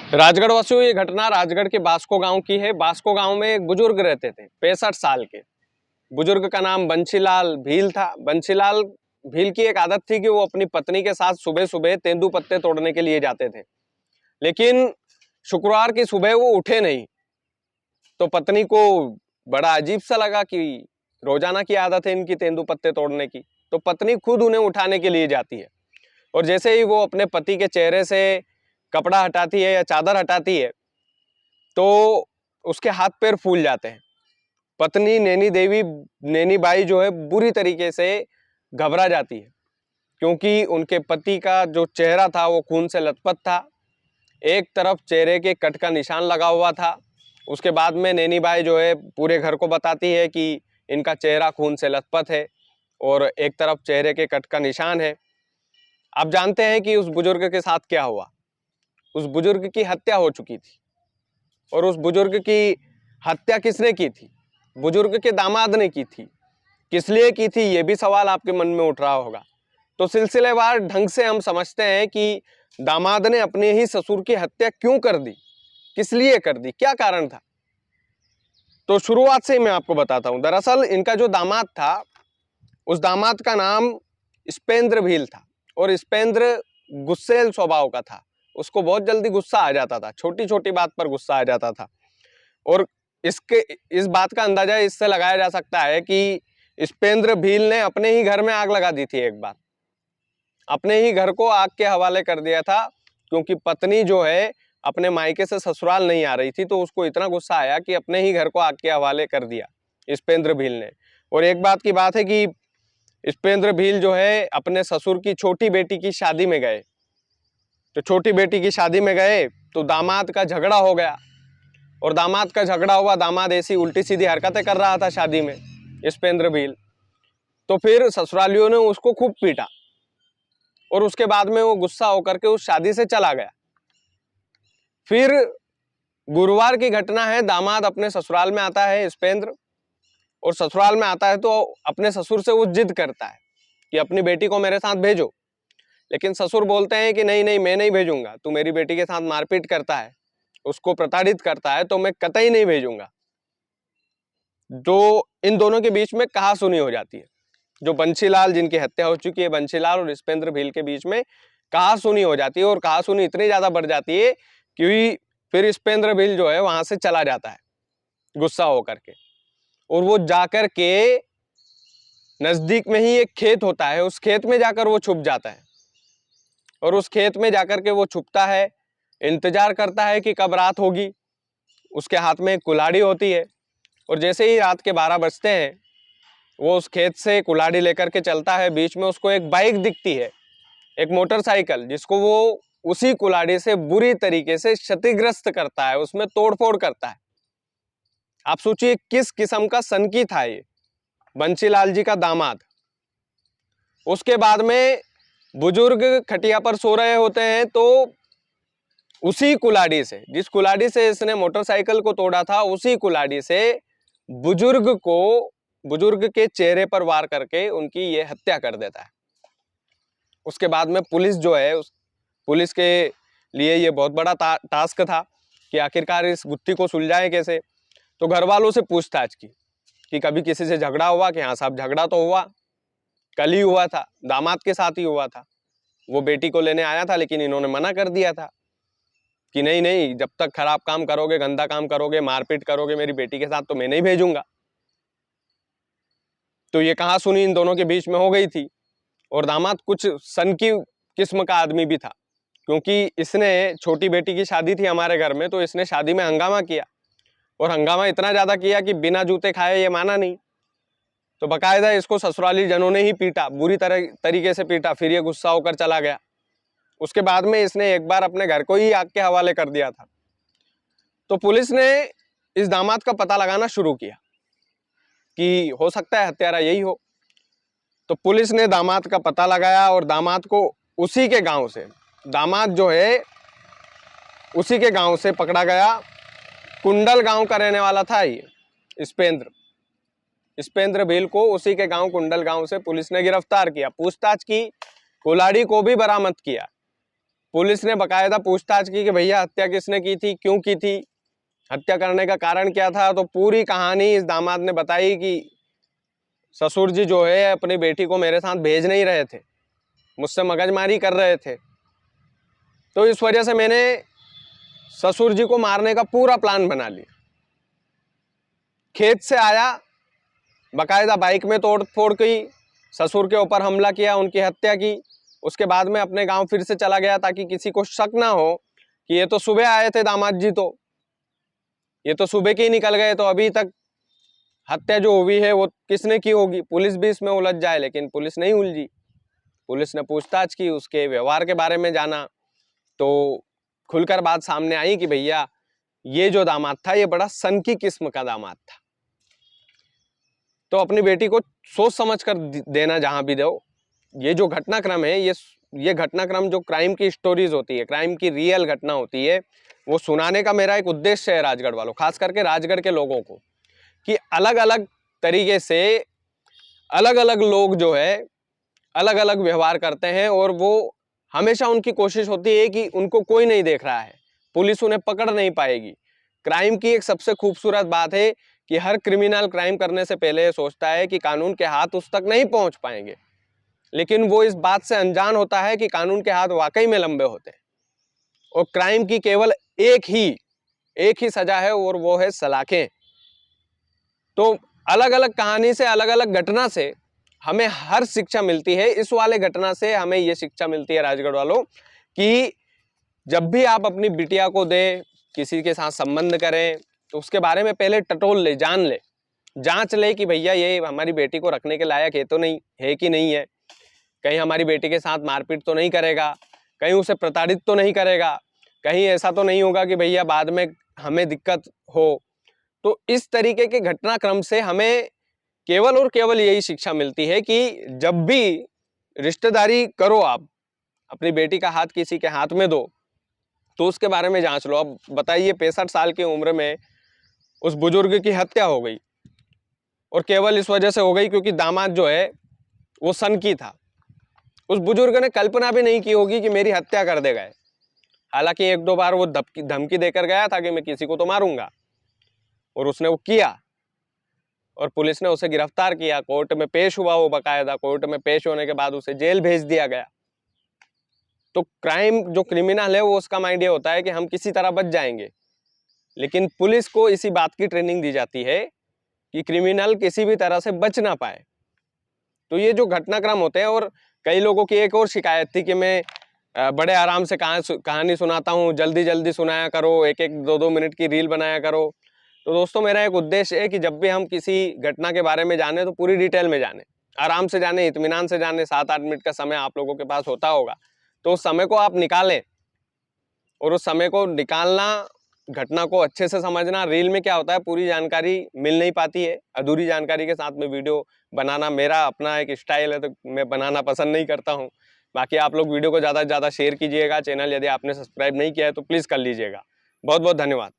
राजगढ़ वासियों, ये घटना राजगढ़ के बास्को गांव की है। बास्को गांव में एक बुजुर्ग रहते थे, 65 साल के। बुजुर्ग का नाम बंशीलाल भील था। बंशीलाल भील की एक आदत थी कि वो अपनी पत्नी के साथ सुबह सुबह तेंदू पत्ते तोड़ने के लिए जाते थे। लेकिन शुक्रवार की सुबह वो उठे नहीं, तो पत्नी को बड़ा अजीब सा लगा कि रोजाना की आदत है इनकी तेंदू पत्ते तोड़ने की। तो पत्नी खुद उन्हें उठाने के लिए जाती है, और जैसे ही वो अपने पति के चेहरे से कपड़ा हटाती है या चादर हटाती है, तो उसके हाथ पैर फूल जाते हैं। पत्नी नैनी बाई जो है बुरी तरीके से घबरा जाती है, क्योंकि उनके पति का जो चेहरा था वो खून से लथपथ था। एक तरफ चेहरे के कट का निशान लगा हुआ था। उसके बाद में नैनी बाई जो है पूरे घर को बताती है कि इनका चेहरा खून से लथपथ है और एक तरफ चेहरे के कट का निशान है। आप जानते हैं कि उस बुजुर्ग के साथ क्या हुआ। उस बुजुर्ग की हत्या हो चुकी थी, और उस बुजुर्ग की हत्या किसने की थी? बुजुर्ग के दामाद ने की थी। किस लिए की थी, ये भी सवाल आपके मन में उठ रहा होगा। तो सिलसिलेवार ढंग से हम समझते हैं कि दामाद ने अपने ही ससुर की हत्या क्यों कर दी, किस लिए कर दी, क्या कारण था। तो शुरुआत से ही मैं आपको बताता हूं। दरअसल इनका जो दामाद था, उस दामाद का नाम स्पेंद्र भील था, और स्पेंद्र गुस्सैल स्वभाव का था। उसको बहुत जल्दी गुस्सा आ जाता था, छोटी छोटी बात पर गुस्सा आ जाता था। और इस बात का अंदाजा इससे लगाया जा सकता है कि स्पेंद्र भील ने अपने ही घर में आग लगा दी थी। एक बार अपने ही घर को आग के हवाले कर दिया था, क्योंकि पत्नी जो है अपने मायके से ससुराल नहीं आ रही थी, तो उसको इतना गुस्सा आया कि अपने ही घर को आग के हवाले कर दिया स्पेंद्र भील ने। और एक बात की बात है कि स्पेंद्र भील जो है अपने ससुर की छोटी बेटी की शादी में गए। तो छोटी बेटी की शादी में गए तो दामाद का झगड़ा हो गया, और दामाद का झगड़ा हुआ। दामाद ऐसी उल्टी सीधी हरकतें कर रहा था शादी में, स्पेंद्र भील। तो फिर ससुरालियों ने उसको खूब पीटा, और उसके बाद में वो गुस्सा होकर के उस शादी से चला गया। फिर गुरुवार की घटना है। दामाद अपने ससुराल में आता है स्पेंद्र, और ससुराल में आता है तो अपने ससुर से वो जिद करता है कि अपनी बेटी को मेरे साथ भेजो। लेकिन ससुर बोलते हैं कि नहीं नहीं, मैं नहीं भेजूंगा, तू मेरी बेटी के साथ मारपीट करता है, उसको प्रताड़ित करता है, तो मैं कतई नहीं भेजूंगा। जो इन दोनों के बीच में कहासुनी हो जाती है। जो बंशीलाल, जिनकी हत्या हो चुकी है, बंशीलाल और स्पेंद्र भील के बीच में कहासुनी हो जाती है, और कहासुनी इतनी ज्यादा बढ़ जाती है कि फिर स्पेंद्र भील जो है वहां से चला जाता है गुस्सा होकर के। और वो जाकर के नजदीक में ही एक खेत होता है, उस खेत में जाकर वो छुप जाता है। और उस खेत में जाकर के वो छुपता है, इंतजार करता है कि कब रात होगी। उसके हाथ में एक कुल्हाड़ी होती है, और जैसे ही रात के 12 बजते हैं, वो उस खेत से कुल्हाड़ी लेकर के चलता है। बीच में उसको एक बाइक दिखती है, एक मोटरसाइकिल, जिसको वो उसी कुल्हाड़ी से बुरी तरीके से क्षतिग्रस्त करता है, उसमें तोड़फोड़ करता है। आप सोचिए किस किस्म का सनकी था ये बंशीलाल जी का दामाद। उसके बाद में बुजुर्ग खटिया पर सो रहे होते हैं, तो उसी कुल्हाड़ी से, जिस कुल्हाड़ी से इसने मोटरसाइकिल को तोड़ा था, उसी कुल्हाड़ी से बुजुर्ग के चेहरे पर वार करके उनकी ये हत्या कर देता है। उसके बाद में पुलिस जो है, उस पुलिस के लिए ये बहुत बड़ा टास्क था कि आखिरकार इस गुत्थी को सुलझाएं कैसे। तो घर वालों से पूछताछ की कि कभी किसी से झगड़ा हुआ, कि हाँ साहब झगड़ा तो हुआ, कल ही हुआ था, दामाद के साथ ही हुआ था। वो बेटी को लेने आया था, लेकिन इन्होंने मना कर दिया था कि नहीं नहीं, जब तक खराब काम करोगे, गंदा काम करोगे, मारपीट करोगे मेरी बेटी के साथ, तो मैं नहीं भेजूंगा। तो ये कहासुनी इन दोनों के बीच में हो गई थी। और दामाद कुछ सन की किस्म का आदमी भी था, क्योंकि इसने, छोटी बेटी की शादी थी हमारे घर में, तो इसने शादी में हंगामा किया, और हंगामा इतना ज्यादा किया कि बिना जूते खाए ये माना नहीं। तो बकायदा इसको ससुराली जनों ने ही पीटा, बुरी तरीके से पीटा। फिर ये गुस्सा होकर चला गया। उसके बाद में इसने एक बार अपने घर को ही आग के हवाले कर दिया था। तो पुलिस ने इस दामाद का पता लगाना शुरू किया कि हो सकता है हत्यारा यही हो। तो पुलिस ने दामाद का पता लगाया, और दामाद को उसी के गांव से, दामाद जो है उसी के गांव से पकड़ा गया। कुंडल गांव का रहने वाला था ये स्पेंद्र भील को उसी के गांव कुंडल गांव से पुलिस ने गिरफ्तार किया, पूछताछ की, कुल्हाड़ी को भी बरामद किया। पुलिस ने बकायदा पूछताछ की कि भैया हत्या किसने की थी, क्यों की थी, हत्या करने का कारण क्या था। तो पूरी कहानी इस दामाद ने बताई कि ससुर जी जो है अपनी बेटी को मेरे साथ भेज नहीं रहे थे, मुझसे मगजमारी कर रहे थे। तो इस वजह से मैंने ससुर जी को मारने का पूरा प्लान बना लिया। खेत से आया, बकायदा बाइक में तोड़ फोड़ की, ससुर के ऊपर हमला किया, उनकी हत्या की। उसके बाद में अपने गांव फिर से चला गया ताकि किसी को शक ना हो कि ये तो सुबह आए थे दामाद जी, तो ये तो सुबह के ही निकल गए, तो अभी तक हत्या जो हुई है वो किसने की होगी, पुलिस भी इसमें उलझ जाए। लेकिन पुलिस नहीं उलझी। पुलिस ने पूछताछ की, उसके व्यवहार के बारे में जाना, तो खुलकर बात सामने आई कि भैया ये जो दामाद था ये बड़ा सन की किस्म का दामाद था। तो अपनी बेटी को सोच समझ कर देना जहां भी दो। ये जो घटनाक्रम है, ये घटनाक्रम जो क्राइम की स्टोरीज होती है, क्राइम की रियल घटना होती है, वो सुनाने का मेरा एक उद्देश्य है राजगढ़ वालों, खास करके राजगढ़ के लोगों को, कि अलग अलग तरीके से अलग अलग लोग जो है अलग अलग व्यवहार करते हैं, और वो हमेशा उनकी कोशिश होती है कि उनको कोई नहीं देख रहा है, पुलिस उन्हें पकड़ नहीं पाएगी। क्राइम की एक सबसे खूबसूरत बात है कि हर क्रिमिनल क्राइम करने से पहले ये सोचता है कि कानून के हाथ उस तक नहीं पहुंच पाएंगे, लेकिन वो इस बात से अनजान होता है कि कानून के हाथ वाकई में लंबे होते हैं, और क्राइम की केवल एक ही सजा है, और वो है सलाखें। तो अलग अलग कहानी से, अलग अलग घटना से हमें हर शिक्षा मिलती है। इस वाले घटना से हमें ये शिक्षा मिलती है राजगढ़ वालों कि जब भी आप अपनी बिटिया को दें, किसी के साथ संबंध करें, तो उसके बारे में पहले टटोल ले, जान ले, जांच ले कि भैया ये हमारी बेटी को रखने के लायक है तो नहीं है, कि नहीं है, कहीं हमारी बेटी के साथ मारपीट तो नहीं करेगा, कहीं उसे प्रताड़ित तो नहीं करेगा, कहीं ऐसा तो नहीं होगा कि भैया बाद में हमें दिक्कत हो। तो इस तरीके के घटनाक्रम से हमें केवल और केवल यही शिक्षा मिलती है कि जब भी रिश्तेदारी करो, आप अपनी बेटी का हाथ किसी के हाथ में दो, तो उसके बारे में जांच लो। अब बताइए, 65 साल की उम्र में उस बुजुर्ग की हत्या हो गई, और केवल इस वजह से हो गई क्योंकि दामाद जो है वो सनकी था। उस बुजुर्ग ने कल्पना भी नहीं की होगी कि मेरी हत्या कर देगा। हालांकि एक दो बार वो धमकी देकर गया था कि मैं किसी को तो मारूंगा, और उसने वो किया, और पुलिस ने उसे गिरफ्तार किया, कोर्ट में पेश हुआ, वो बकायदा कोर्ट में पेश होने के बाद उसे जेल भेज दिया गया। तो क्राइम जो क्रिमिनल है वो उसका माइंड ये होता है कि हम किसी तरह बच जाएंगे, लेकिन पुलिस को इसी बात की ट्रेनिंग दी जाती है कि क्रिमिनल किसी भी तरह से बच ना पाए। तो ये जो घटनाक्रम होते हैं, और कई लोगों की एक और शिकायत थी कि मैं बड़े आराम से कहानी सुनाता हूँ, जल्दी जल्दी सुनाया करो, एक एक दो दो मिनट की रील बनाया करो। तो दोस्तों, मेरा एक उद्देश्य है कि जब भी हम किसी घटना के बारे में जाने तो पूरी डिटेल में जाने, आराम से जाने, इत्मीनान से जाने। 7-8 मिनट का समय आप लोगों के पास होता होगा, तो उस समय को आप निकालें, और उस समय को निकालना, घटना को अच्छे से समझना। रील में क्या होता है, पूरी जानकारी मिल नहीं पाती है, अधूरी जानकारी के साथ में वीडियो बनाना मेरा अपना एक स्टाइल है, तो मैं बनाना पसंद नहीं करता हूँ। बाकी आप लोग वीडियो को ज़्यादा से ज़्यादा शेयर कीजिएगा। चैनल यदि आपने सब्सक्राइब नहीं किया है तो प्लीज़ कर लीजिएगा। बहुत बहुत धन्यवाद।